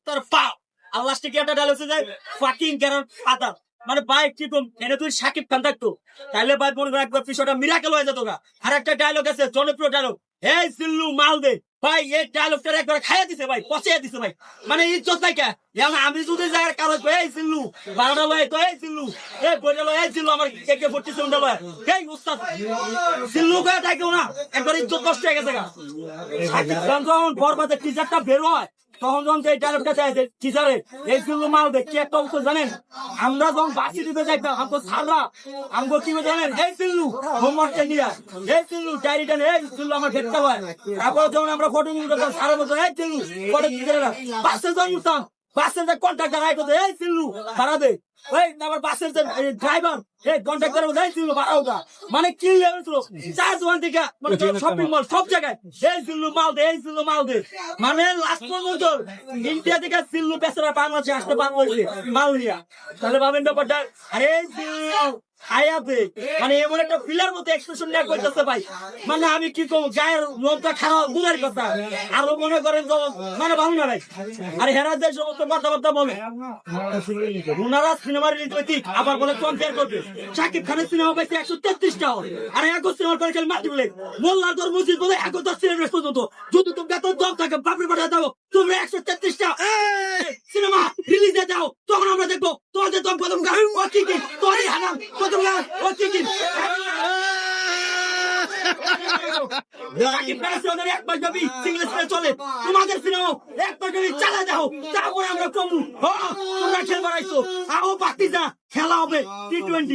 তোর পাও আল্লাহ কি একটা ডায়লগ আছে যায় ফাকিং গ্যারার ফাদার মানে ভাই কি কম এনে তুই সাকিব খান থাকতো তাহলে ভাই মনে কর একবার বিষয়টা মিরাকেল হয়ে যেত গা। আর একটা ডায়লগ আছে জনপ্রিয় ডায়লগ, এই সিল্লু মাল দে ভাই, এই ডায়লগটা একবার খাইয়া দিছে ভাই, পচাইয়া দিছে ভাই, মানে ইজ্জত নাই কে। এখন আমি যদি যাই কারো এই সিল্লু বারোটা লয় তো এই সিল্লু এই বইটা লয় এই সিল্লু আমার কে ভর্তি উন্ডা লয় এই উস্তাদ সিল্লু কে ডাকেও না, একবার ইজ্জত নষ্ট হয়ে গেছে গা। সাকিব খান যখন বরবাদের টিজারটা বের হয় তখন যখন এই ডায়লগটা চাইছে টিচারে এই সিল্লু মাল দে কি একটা অবস্থা জানেন, আমরা যখন বাসি দিতে যাইতাম আমগো সারা আমগো কি জানেন এই সিল্লু হোমওয়ার্কটা নিয়া এই সিল্লু ডায়েরিটা নে এই সিল্লু আমার ভেটটা হয়। তারপর যখন আমরা ফটো নিয়ে যেতাম সারা বছর এই সিল্লু ফটো দিতে না বাসে যখন উঠতাম বাসের যে কন্ট্রাক্টর আয় করতে এই সিল্লু ভাড়া দে, ওই আমার বাসের যে ড্রাইভার এই কন্ট্রাক্টর এই সিল্লু ভাড়াও দা, মানে কি লেভেল ছিল চার জোয়ান থেকে মানে শপিং মল সব জায়গায় এই সিল্লু মাল দে এই সিল্লু মাল দে, মানে লাস্ট পর্যন্ত ইন্ডিয়া থেকে সিল্লু বেচারা বাংলাদেশে আসতে বাংলাদেশে মাল নিয়া। তাহলে ভাবেন ব্যাপারটা আরে এই সিল্লু আয়াতে মানে এমন একটা ফিলার মতো এক্সপ্রেশন নিয়ে করতেছে ভাই, মানে আমি কি কম গায়ের লোকটা খারাপ দূরের কথা আরো মনে করেন মানে ভালো না ভাই। আর হেরাদের সমস্ত কথাবার্তা বলে ওনারা সিনেমার রিলেটিভ আবার বলে কম্পেয়ার করবে শাকিব খানের সিনেমা পাইছে 133টা আর এক সিনেমার পরে খেলে মাটি বলে মোল্লার তোর মসজিদ বলে 71 সিনেমা পর্যন্ত যদি তুমি বেতন দম থাকে বাপরে পাঠা দাও তোমরা 133টা সিনেমা রিলিজে দাও তখন আমরা দেখবো তোমাদের দম কদম গান ও কি কি তোরই হারাম কদম গান ও কি কি চলে তোমাদের সিনেমা এক পাশাপি চালা যাও তারপরে আমরা কমু তোমরা খেলবার আইসো আও বাকি যা খেলা হবে T20।